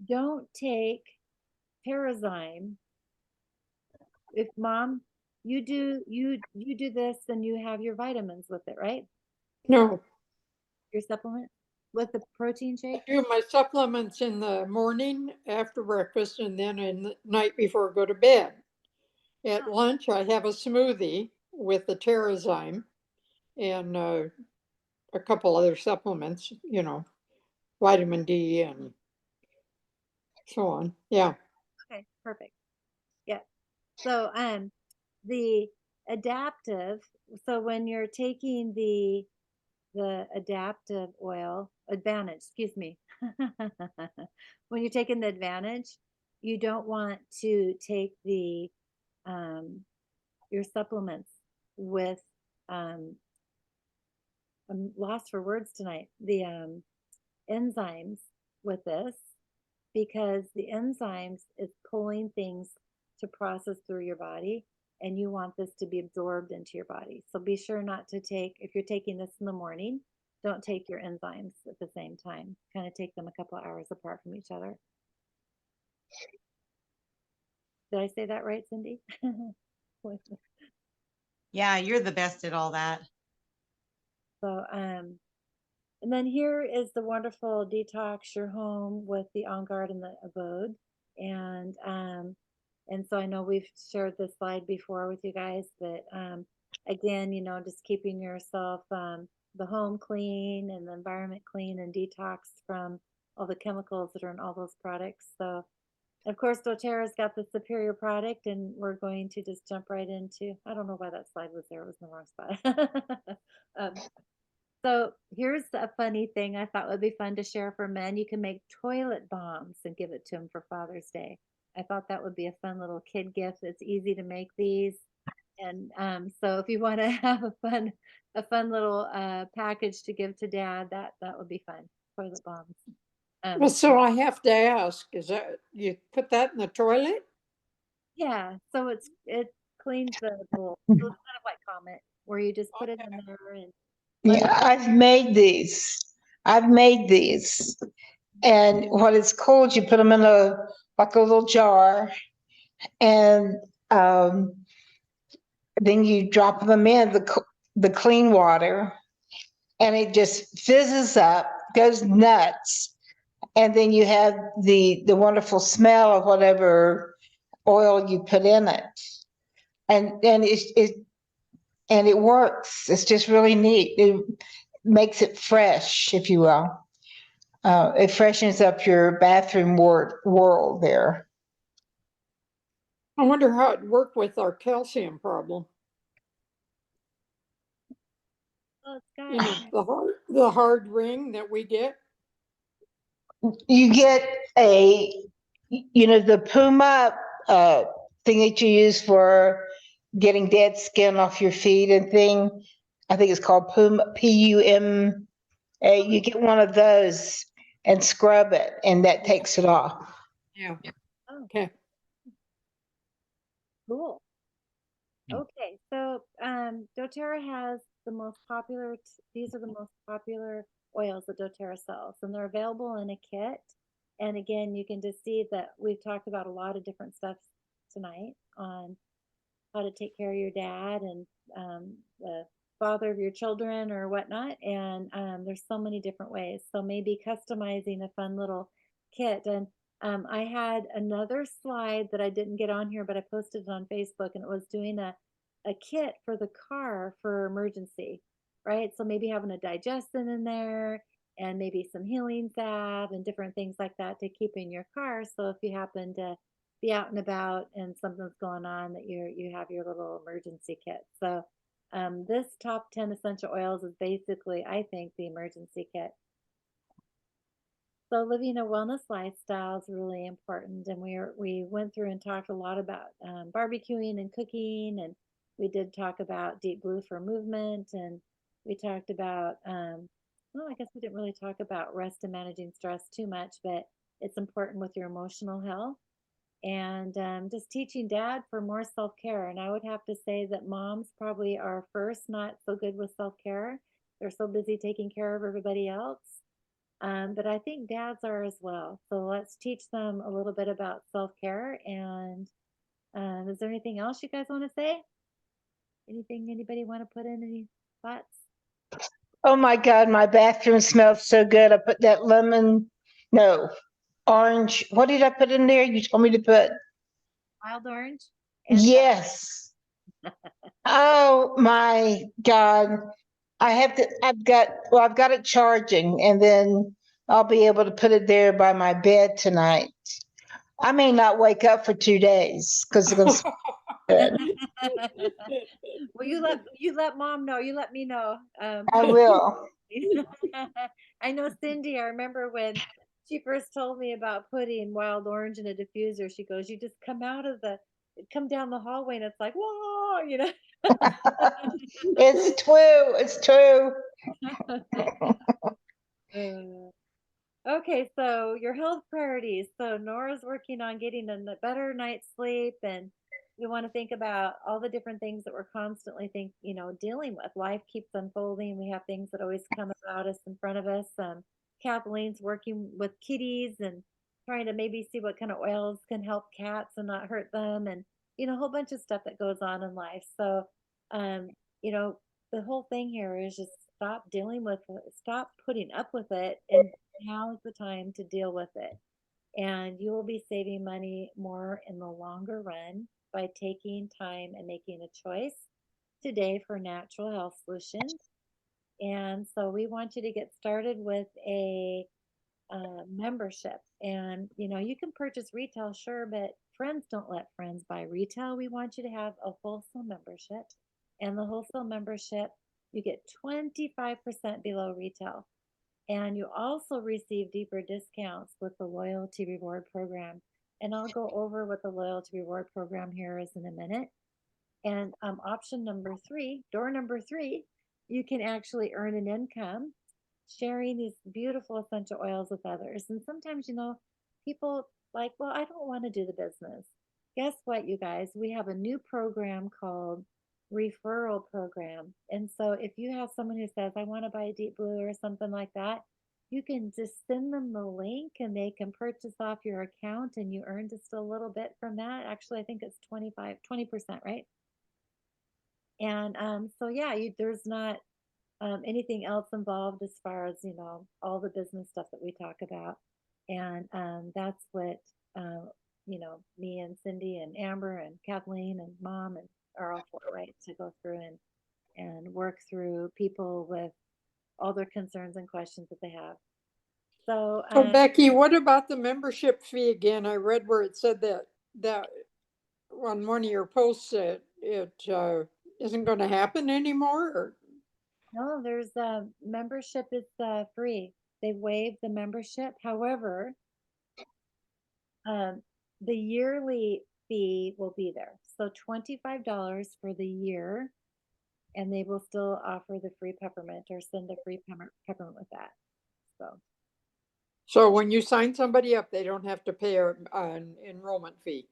Speaker 1: don't take Parazyme. If mom, you do this, then you have your vitamins with it, right?
Speaker 2: No,
Speaker 1: Your supplement with the protein
Speaker 2: I
Speaker 1: shake.
Speaker 2: do my supplements in the morning after breakfast and then in the night before I go to bed. At lunch, I have a smoothie with the Terrazyme and a couple other supplements, vitamin D and so on. Yeah.
Speaker 1: Okay, perfect. Yeah. So the adaptive, so when you're taking the adaptive oil advantage, excuse me. When you're taking the advantage, you don't want to take the um your supplements with um I'm lost for words tonight. The enzymes with this because the enzymes is pulling things to process through your body and you want this to be absorbed into your body. So be sure not to take, if you're taking this in the morning, don't take your enzymes at the same time. Kind of take them a couple of hours apart from each other. Did I say that right, Cindy?
Speaker 3: Yeah, you're the best at all that.
Speaker 1: So, and then here is the wonderful detox your home with the On Guard and the Abode. And so I know we've shared this slide before with you guys, but again, just keeping yourself the home clean and the environment clean and detox from all the chemicals that are in all those products. So of course, doTERRA's got the superior product, and we're going to just jump right into. I don't know why that slide was there; it was in the wrong spot. um, so here's a funny thing I thought would be fun to share for men. You can make toilet bombs and give it to them for Father's Day. I thought that would be a fun little kid gift. It's easy to make these. And so if you want to have a fun little package to give to dad, that would be fun. Toilet bombs.
Speaker 2: Well, so I have to ask, is that you put that in the toilet?
Speaker 1: Yeah, so it cleans the bowl. So it's kind of like Comet, where you just put it in there and let it.
Speaker 4: Yeah, I've made these. I've made these. And what it's called, you put them in like a little jar, and then you drop them in the clean water, and it just fizzes up, goes nuts, and then you have the wonderful smell of whatever oil you put in it, and it works. It's just really neat. It makes it fresh, if you will. It freshens up your bathroom world there.
Speaker 2: I wonder how it worked with our calcium problem.
Speaker 1: Well, it's
Speaker 2: You know,
Speaker 1: got
Speaker 2: the hard ring that we get.
Speaker 4: You get the Puma thing that you use for getting dead skin off your feet and thing. I think it's called Puma, Puma. You get one of those and scrub it, and that takes it off.
Speaker 2: Yeah.
Speaker 1: oh,
Speaker 2: Okay.
Speaker 1: cool. Okay, so doTERRA has the most popular, these are the most popular oils that doTERRA sells, and they're available in a kit. And again, you can just see that we've talked about a lot of different stuff tonight on how to take care of your dad and the father of your children or whatnot. And there's so many different ways. So maybe customizing a fun little kit. And I had another slide that I didn't get on here, but I posted it on Facebook, and it was doing a kit for the car for emergency, right? So maybe having a digestion in there and maybe some healing salve and different things like that to keep in your car. So if you happen to be out and about and something's going on, that you have your little emergency kit. So this top 10 essential oils is basically, I think, the emergency kit. So living a wellness lifestyle is really important, and we went through and talked a lot about barbecuing and cooking, and we did talk about deep blue for movement, and we talked about well, I guess we didn't really talk about rest and managing stress too much, but it's important with your emotional health, and just teaching dad for more self-care. And I would have to say that moms probably are first not so good with self-care. They're so busy taking care of everybody else, but I think dads are as well. So let's teach them a little bit about self-care. And is there anything else you guys want to say? Anything anybody want to put in any thoughts?
Speaker 4: Oh my God, my bathroom smells so good. I put that no, orange. What did I put in there? You told me to put.
Speaker 1: Wild orange and
Speaker 4: Yes. Oh my God. I've got it charging, and then I'll be able to put it there by my bed tonight. I may not wake up for 2 days because it's going to smell good.
Speaker 1: well, you let mom know. You let me know.
Speaker 4: I will.
Speaker 1: I know Cindy. I remember when she first told me about putting wild orange in a diffuser. She goes, "You just come down the hallway, and it's like, whoa, you know."
Speaker 4: It's true. It's true.
Speaker 1: Uh, Okay, so your health priorities. So Nora's working on getting a better night's sleep, and we want to think about all the different things that we're constantly dealing with. Life keeps unfolding. We have things that always come about us in front of us. Kathleen's working with kitties and trying to maybe see what kind of oils can help cats and not hurt them, and a whole bunch of stuff that goes on in life. So, um, you know, the whole thing here is just stop putting up with it, and now is the time to deal with it. And you will be saving money more in the longer run by taking time and making a choice today for natural health solutions. And so we want you to get started with a membership. And you can purchase retail, sure, but friends don't let friends buy retail. We want you to have a wholesale membership. And the wholesale membership, you get 25% below retail. And you also receive deeper discounts with the loyalty reward program. And I'll go over what the loyalty reward program here is in a minute. And option number three, door number three, you can actually earn an income sharing these beautiful essential oils with others. And sometimes, people like, well, I don't want to do the business. Guess what, you guys? We have a new program called referral program. And so if you have someone who says, I want to buy a deep blue or something like that, you can just send them the link and they can purchase off your account, and you earn just a little bit from that. Actually, I think it's 20%, right? And so yeah, there's not anything else involved as far as all the business stuff that we talk about. And that's what me and Cindy and Amber and Kathleen and Mom and are all for, right, to go through and work through people with all their concerns and questions that they have. So
Speaker 2: So Becky, what about the membership fee again? I read where it said that on one of your posts that it isn't going to happen anymore? Or?
Speaker 1: No, there's membership is free. They waived the membership. However, um, the yearly fee will be there. So $25 for the year, and they will still offer the free peppermint or send a free peppermint with that. So
Speaker 2: So when you sign somebody up, they don't have to pay an enrollment fee.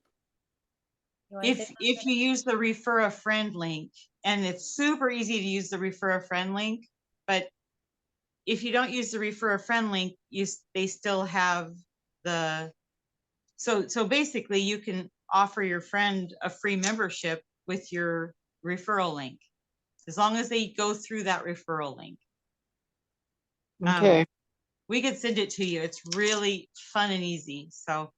Speaker 1: you want to say
Speaker 3: If you use the refer a friend link, and it's super easy to use the refer a friend link, but if you don't use the refer a friend link, they still have the, so basically you can offer your friend a free membership with your referral link, as long as they go through that referral link.
Speaker 2: Okay.
Speaker 3: We could send it to you. It's really fun and easy. So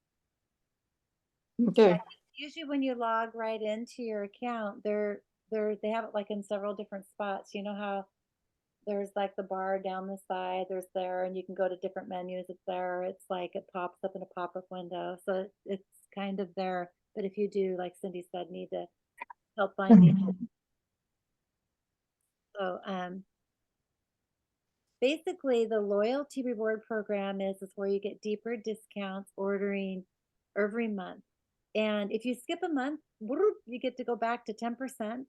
Speaker 2: Okay.
Speaker 1: Yeah, usually when you log right into your account, they have it like in several different spots. You know how there's like the bar down the side, there's there, and you can go to different menus. It's there. It's like it pops up in a pop-up window. So it's kind of there. But if you do, like Cindy said, need to help find the so basically the loyalty reward program is where you get deeper discounts ordering every month. And if you skip a month, you get to go back to 10%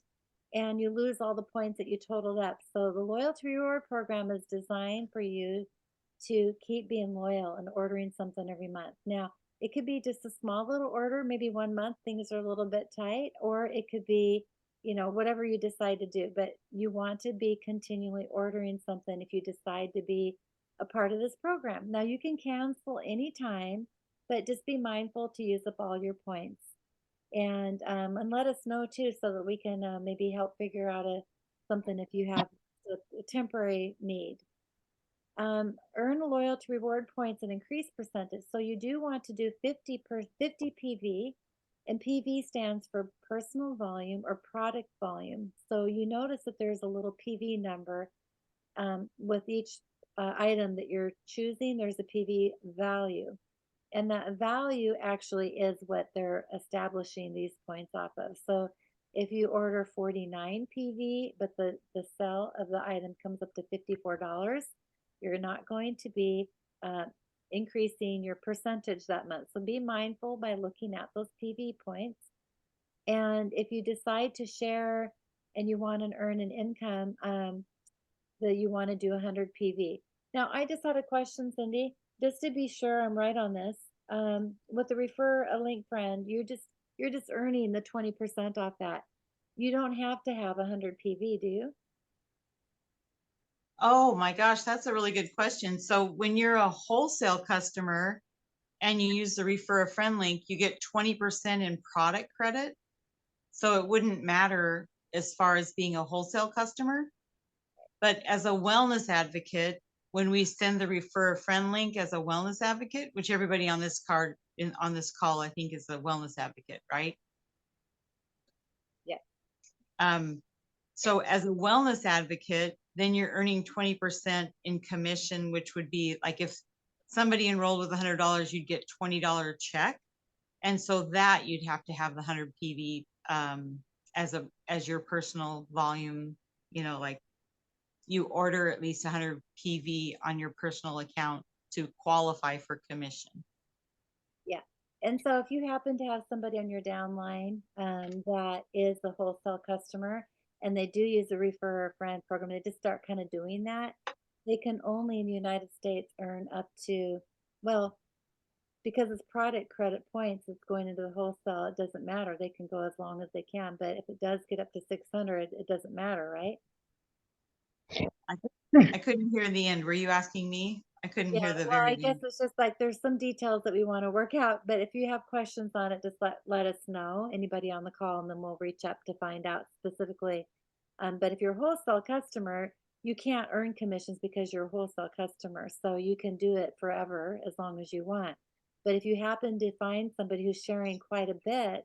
Speaker 1: and you lose all the points that you totaled up. So the loyalty reward program is designed for you to keep being loyal and ordering something every month. Now, it could be just a small little order, maybe 1 month things are a little bit tight, or it could be, whatever you decide to do, but you want to be continually ordering something if you decide to be a part of this program. Now, you can cancel anytime, but just be mindful to use up all your points. And let us know too, so that we can maybe help figure out something if you have a temporary need. Earn loyalty reward points and increase percentage. So you do want to do 50 PV, and PV stands for personal volume or product volume. So you notice that there's a little PV number with each item that you're choosing. There's a PV value. And that value actually is what they're establishing these points off of. So if you order 49 PV, but the sell of the item comes up to $54, you're not going to be increasing your percentage that month. So be mindful by looking at those PV points. And if you decide to share and you want to earn an income, that you want to do 100 PV. Now, I just had a question, Cindy, just to be sure I'm right on this. With the refer a link friend, you're just earning the 20% off that. You don't have to have 100 PV, do you?
Speaker 3: oh my gosh, that's a really good question. So when you're a wholesale customer and you use the refer a friend link, you get 20% in product credit. So it wouldn't matter as far as being a wholesale customer. But as a wellness advocate, when we send the refer a friend link as a wellness advocate, which everybody on this on this call, I think is a wellness advocate, right?
Speaker 1: Yeah.
Speaker 3: So as a wellness advocate, then you're earning 20% in commission, which would be like if somebody enrolled with $100, you'd get $20 check. And so that you'd have to have the 100 PV as your personal volume, like you order at least 100 PV on your personal account to qualify for commission.
Speaker 1: Yeah. And so if you happen to have somebody on your downline that is a wholesale customer and they do use a refer a friend program, they just start kind of doing that, they can only in the United States earn up to, well, because it's product credit points, it's going into the wholesale, it doesn't matter. They can go as long as they can. But if it does get up to 600, it doesn't matter, right?
Speaker 3: I couldn't hear the end. Were you asking me? I couldn't
Speaker 1: Yeah,
Speaker 3: hear the
Speaker 1: well,
Speaker 3: very
Speaker 1: I guess
Speaker 3: end.
Speaker 1: it's just like there's some details that we want to work out, but if you have questions on it, just let us know, anybody on the call, and then we'll reach up to find out specifically. But if you're a wholesale customer, you can't earn commissions because you're a wholesale customer, so you can do it forever as long as you want. But if you happen to find somebody who's sharing quite a bit,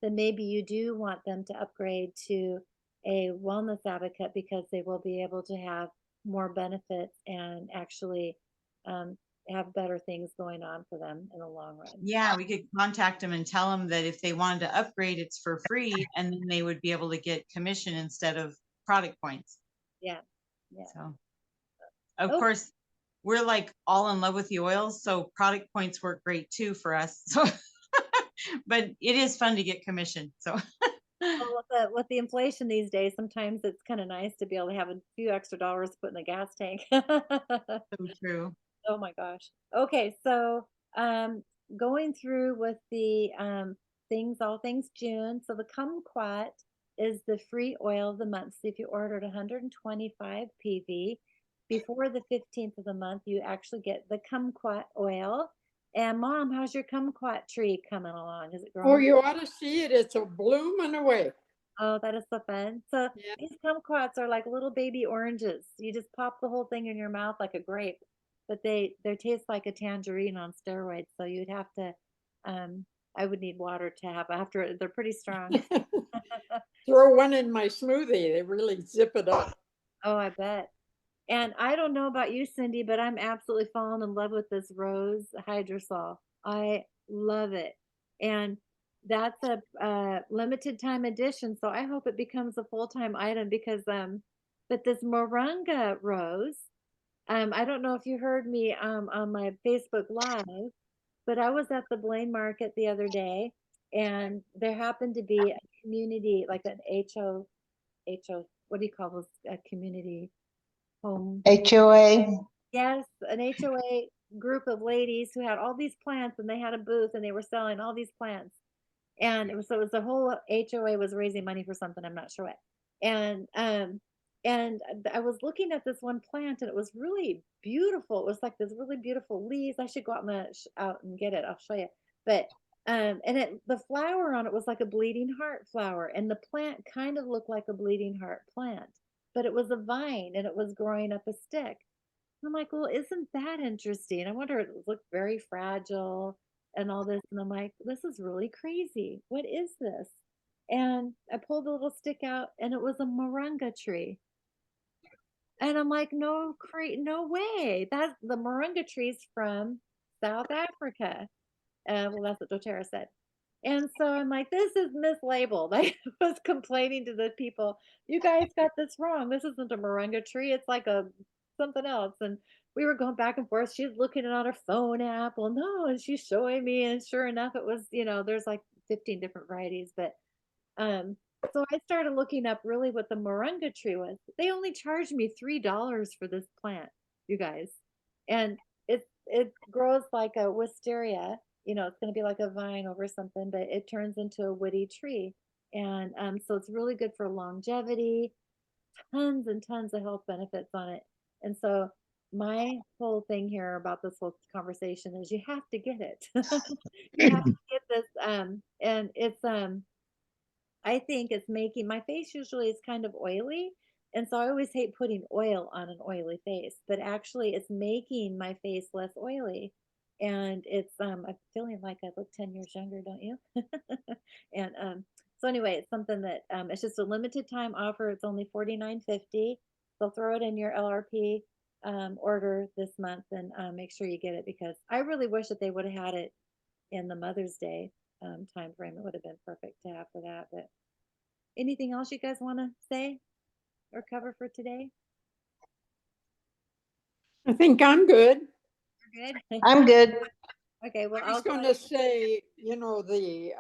Speaker 1: then maybe you do want them to upgrade to a wellness advocate because they will be able to have more benefits and actually um, have better things going on for them in the long run.
Speaker 3: Yeah, we could contact them and tell them that if they wanted to upgrade, it's for free, and then they would be able to get commission instead of product points.
Speaker 1: Yeah. Yeah.
Speaker 3: So, of
Speaker 1: Oh,
Speaker 3: course, we're like all in love with the oils, so product points work great too for us. So, but it is fun to get commission. So,
Speaker 1: well, with the inflation these days, sometimes it's kind of nice to be able to have a few extra dollars to put in the gas tank.
Speaker 3: so true.
Speaker 1: Oh my gosh. Okay, so um going through with the things, all things June. So the kumquat is the free oil of the month. So if you ordered 125 PV before the 15th of the month, you actually get the kumquat oil. And Mom, how's your kumquat tree coming along? Is it
Speaker 2: Oh,
Speaker 1: growing?
Speaker 2: you ought to see it. It's a blooming away.
Speaker 1: Oh, that is so fun. So
Speaker 2: Yeah.
Speaker 1: these kumquats are like little baby oranges. You just pop the whole thing in your mouth like a grape, but they taste like a tangerine on steroids. So you'd have to, um, I would need water to have after. They're pretty strong.
Speaker 2: Throw one in my smoothie. They really zip it up.
Speaker 1: Oh, I bet. And I don't know about you, Cindy, but I'm absolutely falling in love with this rose hydrosol. I love it. And that's a limited time edition, so I hope it becomes a full-time item because but this moringa rose, I don't know if you heard me on my Facebook Live, but I was at the Blaine Market the other day and there happened to be a community like an HO, what do you call those, a community home.
Speaker 4: HOA.
Speaker 1: Yes, an HOA group of ladies who had all these plants and they had a booth and they were selling all these plants. And it was the whole HOA was raising money for something, I'm not sure what. And I was looking at this one plant and it was really beautiful. It was like this really beautiful leaves. I should go out and get it. I'll show you. But and the flower on it was like a bleeding heart flower and the plant kind of looked like a bleeding heart plant, but it was a vine and it was growing up a stick. I'm like, well, isn't that interesting? I wonder, it looked very fragile and all this. And I'm like, this is really crazy. What is this? And I pulled a little stick out and it was a moringa tree. And I'm like, no way. That's the moringa tree's from South Africa. Well, that's what doTERRA said. And so I'm like, this is mislabeled. I was complaining to the people, you guys got this wrong. This isn't a moringa tree. It's like a something else. And we were going back and forth. She's looking at it on her phone app. Well, no, and she's showing me. And sure enough, it was, there's like 15 different varieties. But um, so I started looking up really what the moringa tree was. They only charged me $3 for this plant, you guys. And it grows like a wisteria. It's going to be like a vine over something, but it turns into a woody tree. And so it's really good for longevity, tons and tons of health benefits on it. And so my whole thing here about this whole conversation is you have to get it. You have to get this. And it's I think it's making my face usually is kind of oily. And so I always hate putting oil on an oily face, but actually it's making my face less oily. And it's I'm feeling like I look 10 years younger, don't you? And so anyway, it's something that it's just a limited time offer. It's only $49.50. They'll throw it in your LRP order this month and make sure you get it because I really wish that they would have had it in the Mother's Day time frame. It would have been perfect to have for that. But anything else you guys want to say or cover for today?
Speaker 2: I think I'm good.
Speaker 1: You're good.
Speaker 4: I'm good.
Speaker 1: Okay, well
Speaker 2: I
Speaker 1: I'll
Speaker 2: was
Speaker 1: go
Speaker 2: going
Speaker 1: ahead.
Speaker 2: to say, the